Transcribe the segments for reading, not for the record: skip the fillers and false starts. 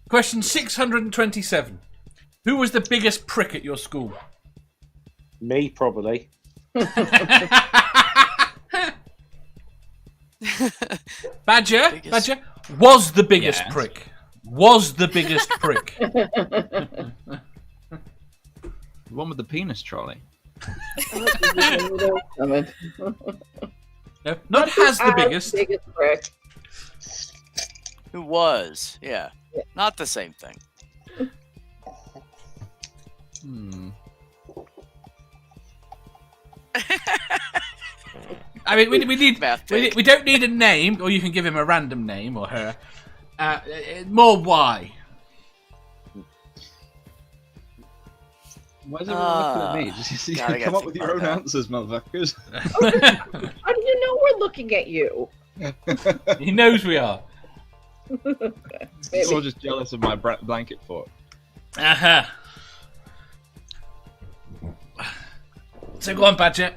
Question 627. Who was the biggest prick at your school? Me, probably. Badger was the biggest prick. Was the biggest prick. The one with the penis trolley. No, not has the biggest. prick. Who was? Yeah. Not the same thing. I mean, we don't need a name, or you can give him a random name or her. More why? Why is everyone looking at me? Just you come up with your own answers, motherfuckers. How do you know we're looking at you? He knows we are. You're just jealous of my blanket fort. So go on, Badger.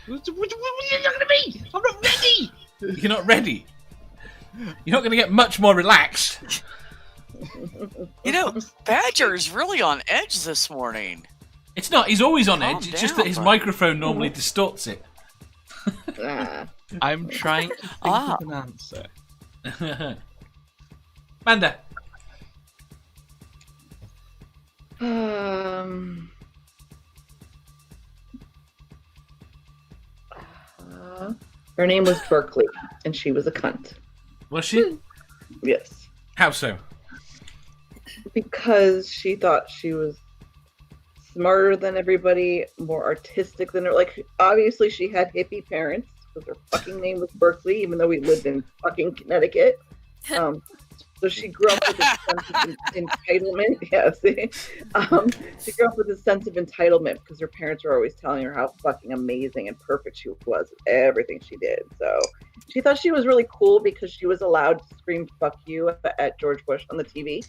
What are you looking at me? I'm not ready. You're not ready. You're not going to get much more relaxed. You know, Badger's really on edge this morning. It's not. He's always on Calm edge. It's just down, that his buddy. microphone normally distorts it. I'm trying to think of an answer. Manda. Her name was Berkeley, and she was a cunt. Was she? Yes. How so? Because she thought she was smarter than everybody, more artistic than her. Like, obviously, she had hippie parents because her fucking name was Berkeley, even though we lived in fucking Connecticut. So she grew up with a sense of entitlement. Yeah, see? She grew up with a sense of entitlement because her parents were always telling her how fucking amazing and perfect she was at everything she did. So she thought she was really cool because she was allowed to scream "fuck you" at George Bush on the TV.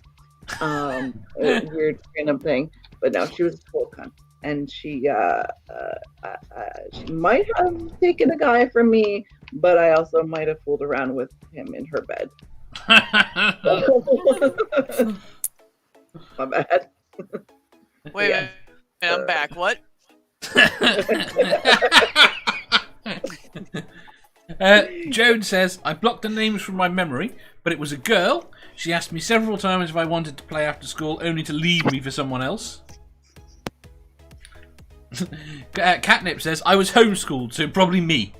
A weird random thing, but no, she was a cool cunt, and she might have taken a guy from me, but I also might have fooled around with him in her bed. My bad. Wait a minute. I'm back. What? Joan says, I blocked the names from my memory, but it was a girl. She asked me several times if I wanted to play after school, only to leave me for someone else. Catnip says, I was homeschooled, so probably me.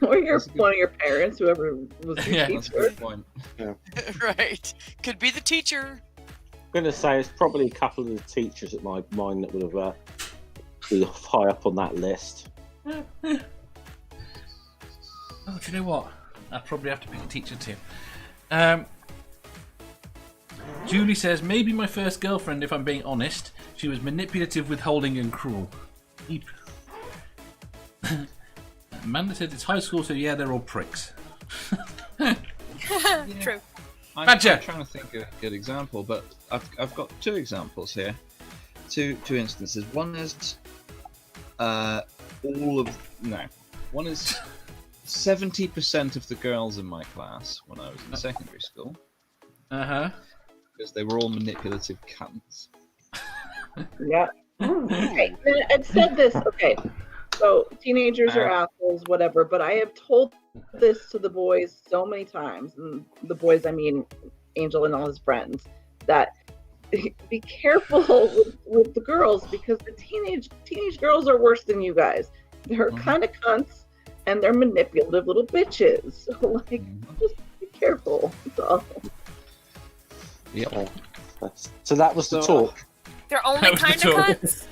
Or one of your parents, whoever was your That's a teacher. good point. Yeah. Right. Could be the teacher. I'm going to say it's probably a couple of the teachers at mine that would have been high up on that list. Oh, do you know what? I'll probably have to pick a teacher too. Julie says, maybe my first girlfriend, if I'm being honest. She was manipulative, withholding, and cruel. Eep. Amanda said it's high school, so yeah, they're all pricks. True. I'm Badger. trying to think of a good example, but I've got two examples here. Two instances. One is one is 70% of the girls in my class when I was in secondary school. Because they were all manipulative cunts. Yeah. Okay. It said this. Okay. So teenagers are assholes, whatever. But I have told this to the boys so many times, and the boys, I mean, Angel and all his friends, that be careful with the girls because the teenage girls are worse than you guys. They're kind of cunts and they're manipulative little bitches. So just be careful. So. Yep. So that was the talk. They're only kind of cunts.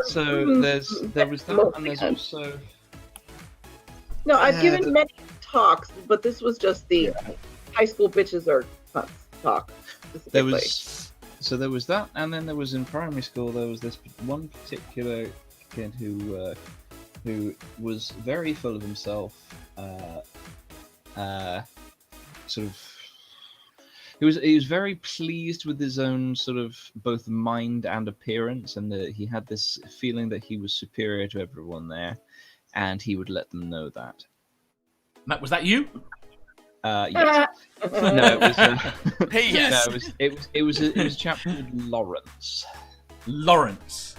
So there was that, and there's also. No, I've given many talks, but this was just the high school bitches are cunts talk. There was that, and then there was in primary school. There was this one particular kid who was very full of himself. Sort of. He was very pleased with his own sort of both mind and appearance, and he had this feeling that he was superior to everyone there, and he would let them know that. Was that you? Yes. No, it was. Hey, yes. No, it was a chap called Lawrence. Lawrence.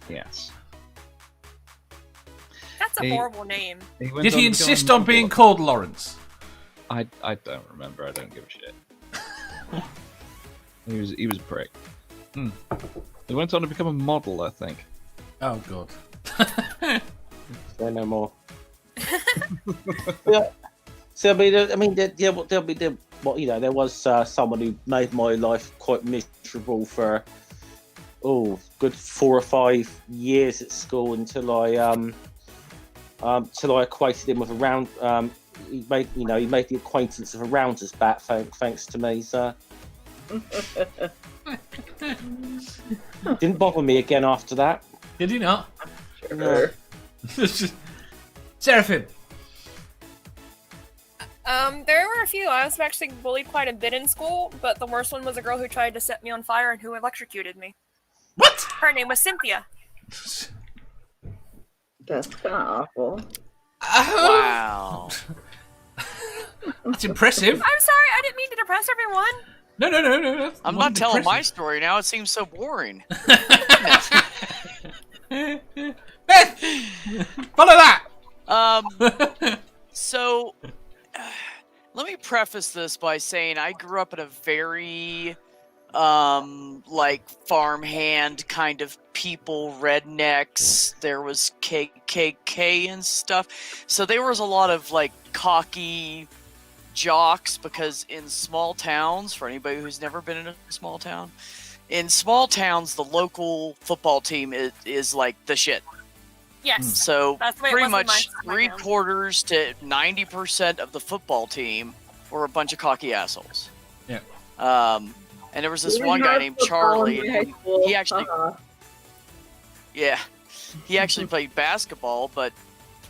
Yes. That's a horrible name. Did he insist on being called Lawrence? I don't remember. I don't give a shit. He was a prick. He went on to become a model, I think. Oh god. Say no more. Yeah. So I mean, there was someone who made my life quite miserable for good 4 or 5 years at school until I acquainted him with a round. He made the acquaintance of a rounder's bat thanks to me. So didn't bother me again after that. Did he not? Sure. Seraphim. There were a few. I was actually bullied quite a bit in school, but the worst one was a girl who tried to set me on fire and who electrocuted me. What? Her name was Cynthia. That's kind of awful. Wow. That's impressive. I'm sorry, I didn't mean to depress everyone. No. I'm not telling my story now. It seems so boring. Beth, follow that. So, let me preface this by saying I grew up in a very, like farmhand kind of people, rednecks. There was KKK and stuff. So there was a lot of like cocky jocks because in small towns, for anybody who's never been in a small town, in small towns, the local football team is like the shit. Yes. So That's the way it pretty was in much my town. 3/4 to 90% of the football team were a bunch of cocky assholes. Yeah. And there was this one guy named Charlie, and he actually, yeah, he actually played basketball, but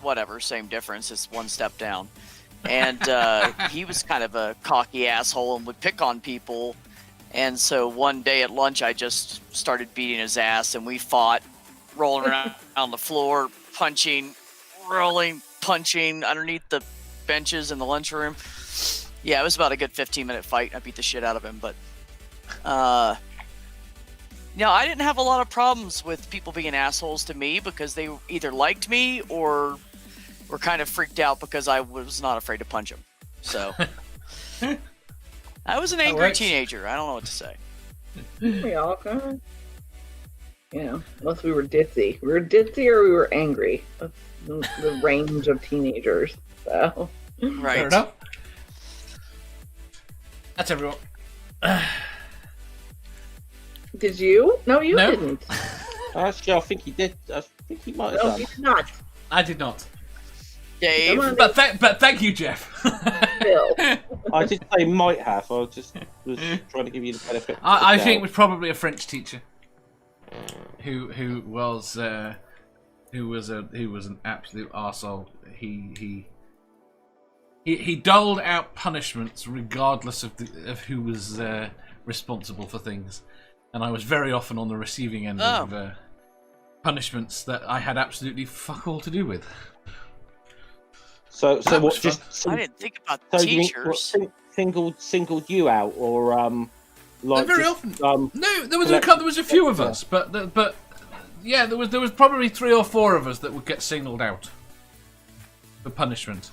whatever, same difference. It's one step down. And he was kind of a cocky asshole and would pick on people. And so one day at lunch, I just started beating his ass, and we fought, rolling around on the floor, punching, rolling, punching underneath the benches in the lunchroom. Yeah, it was about a good 15-minute fight. I beat the shit out of him, but I didn't have a lot of problems with people being assholes to me because they either liked me or were kind of freaked out because I was not afraid to punch them. So I was an angry teenager. I don't know what to say. We all kind of, unless we were ditzy. We were ditzy or we were angry. That's the range of teenagers. So. Right. Fair enough. That's everyone. Did you? No, you didn't. Actually, I think he did. I think he might have No, done. he did not. I did not. Dave. But thank you, Jeff. Bill. I did say might have. I was trying to give you the benefit. I think it was probably a French teacher who was an absolute arsehole. He doled out punishments regardless of who was responsible for things, and I was very often on the receiving end of punishments that I had absolutely fuck all to do with. So what? Just I didn't think about teachers. Singled you out, or like very just, often. No, there was a few of us, but yeah, there was probably 3 or 4 of us that would get singled out for punishment.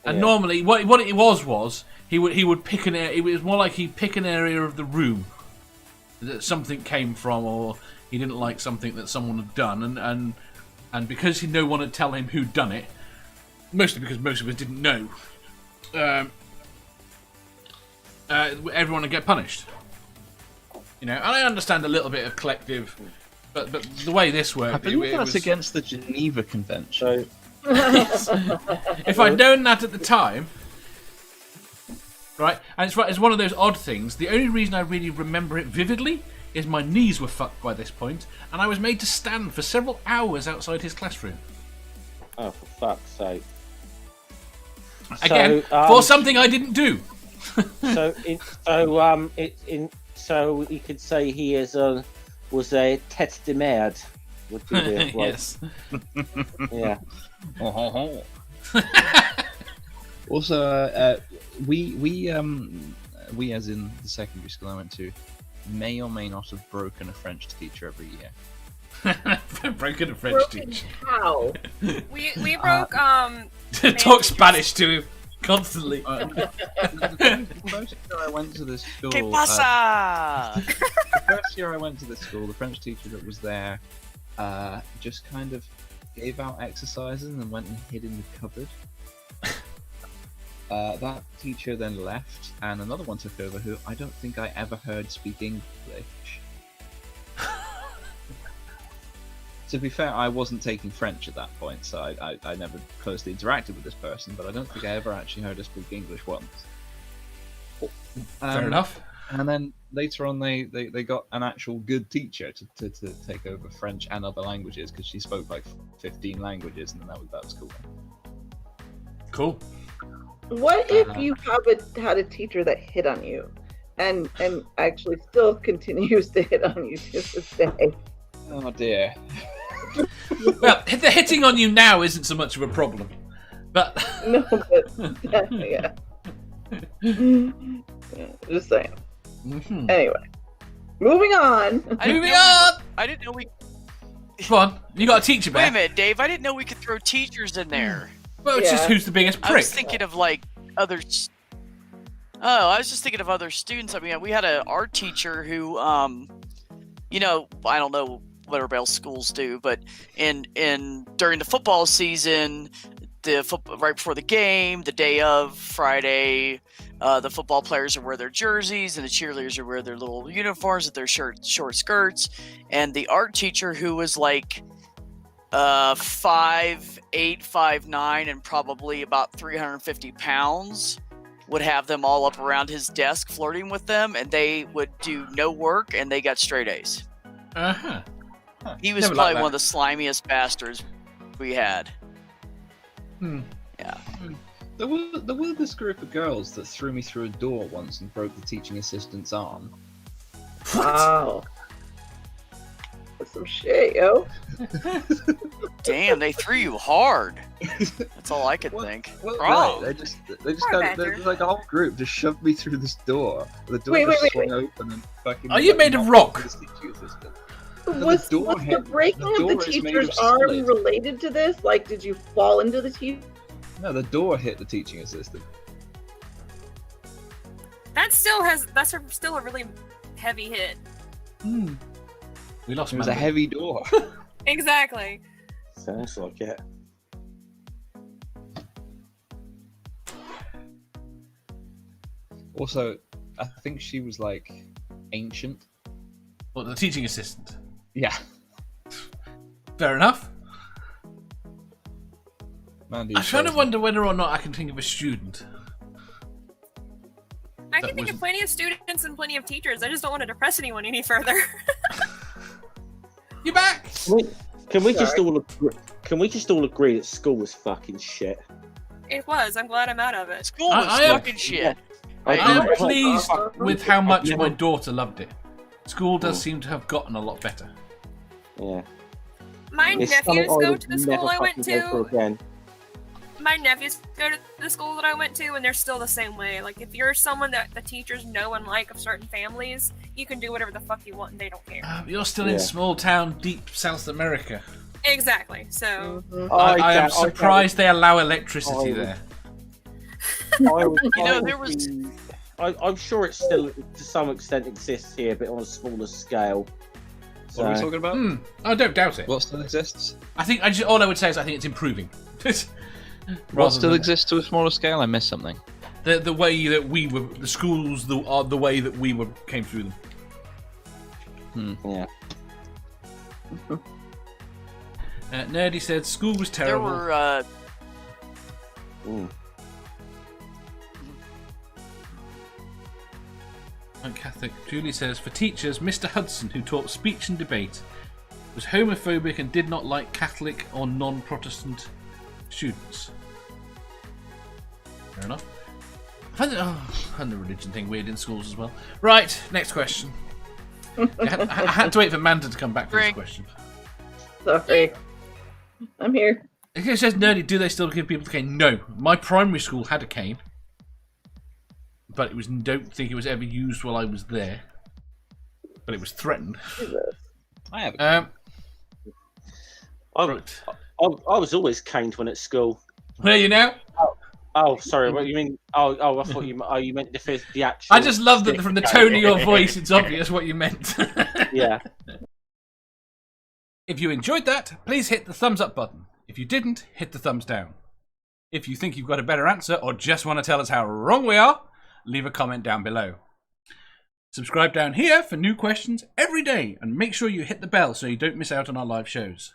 And normally, what it was he would pick an area. It was more like he'd pick an area of the room that something came from, or he didn't like something that someone had done, and because no one would tell him who'd done it, mostly because most of us didn't know, everyone would get punished. And I understand a little bit of collective, but the way this worked, I believe it that's was against the Geneva Convention. so. If I'd known that at the time, right? And it's one of those odd things. The only reason I really remember it vividly is my knees were fucked by this point, and I was made to stand for several hours outside his classroom. Oh, for fuck's sake! Again, for something I didn't do. So you could say he was a tête de merde. Would be the Yes. Yeah. Also, we as in the secondary school I went to, may or may not have broken a French teacher every year. Broken a French teacher. How? We broke Talk Spanish to him constantly. The first year I went to this school. ¿Qué pasa? The first year I went to this school, the French teacher that was there just kind of gave out exercises and went and hid in the cupboard. That teacher then left, and another one took over who I don't think I ever heard speak English. To be fair, I wasn't taking French at that point, so I never closely interacted with this person, but I don't think I ever actually heard her speak English once. Fair enough. And then later on, they got an actual good teacher to take over French and other languages, because she spoke like 15 languages, and then that was cool. Cool. What if you had a teacher that hit on you, and actually still continues to hit on you to this day? Oh dear. Well, the hitting on you now isn't so much of a problem, but No, but yeah. Just saying. Mm-hmm. Anyway, moving on. I didn't know we. Come on, you got a teacher Wait a back. minute, Dave. I didn't know we could throw teachers in there. Well, it's just Yeah. who's the biggest I prick. was thinking of like others. Oh, I was just thinking of other students. I mean, we had an art teacher who, you know, I don't know what everybody else schools do, but in during the football season, right before the game, the day of Friday, the football players are wear their jerseys and the cheerleaders are wear their little uniforms with their short skirts, and the art teacher, who was like 5'8", 5'9", and probably about 350 pounds, would have them all up around his desk flirting with them, and they would do no work, and they got straight A's. Uh-huh. He was Never probably liked one of the slimiest bastards we had. Hmm. Yeah. There were this group of girls that threw me through a door once and broke the teaching assistant's arm. Wow. That's some shit, yo. Damn, they threw you hard. That's all I could think. Well, Oh. right, they just Poor kind badger. of, like a whole group just shoved me through this door. The door Wait, just wait, swung open and fucking. Are you made of rock? this teaching assistant. Was door the hit- breaking the of the door is made teacher's of arm solid. related to this? Like, did you fall into the teacher? No, the door hit the teaching assistant. That's still a really heavy hit. Hmm. We lost It was a Mandy. heavy door. Exactly. Sounds like it. Also, I think she was like ancient. What, the teaching assistant? Yeah. Fair enough. Mandy, I'm trying to wonder whether or not I can think of a student. I That can think was- of plenty of students and plenty of teachers. I just don't want to depress anyone any further. You back? Can we just Sorry. all agree? Can we just all agree that school was fucking shit? It was. I'm glad I'm out of it. School was I am- fucking shit. I am I- pleased I- with how much never- my daughter loved it. School does Oh. seem to have gotten a lot better. Yeah. My It's nephews something I go would to the never school I went fucking go for to. again. My nephews go to the school that I went to, and they're still the same way. Like, if you're someone that the teachers know and like of certain families, you can do whatever the fuck you want, and they don't care. You're still in Yeah. small town, deep South America. Exactly. So, I am doubt- surprised they allow electricity I- there. You know, there was- I'm sure it still, to some extent, exists here, but on a smaller scale. What are we So- talking about? I don't doubt it. What still exists? I think all I would say is I think it's improving. What Rather still than exists to a smaller scale? I missed something. the way that we were, the schools are the way that we came through them. Yeah. Nerdy said school was There terrible. were Mm. And Catholic Julie says for teachers, Mr. Hudson, who taught speech and debate, was homophobic and did not like Catholic or non-Protestant students. Fair enough. I find the religion thing weird in schools as well. Right, next question. I had to wait for Manda to come back for this Drink. question. Sorry. I'm here. It says nerdy, do they still give people the cane? No. My primary school had a cane. But don't think it was ever used while I was there. But it was threatened. I have a I was always caned when at school. Where are you now? Oh, sorry. What you mean? I thought you meant the actual. I just love that from the tone of your voice, it's obvious what you meant. Yeah. If you enjoyed that, please hit the thumbs up button. If you didn't, hit the thumbs down. If you think you've got a better answer or just want to tell us how wrong we are, leave a comment down below. Subscribe down here for new questions every day and make sure you hit the bell so you don't miss out on our live shows.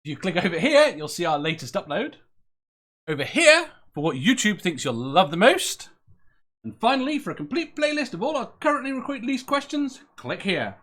If you click over here, you'll see our latest upload. Over here, for what YouTube thinks you'll love the most. And finally, for a complete playlist of all our currently released questions, click here.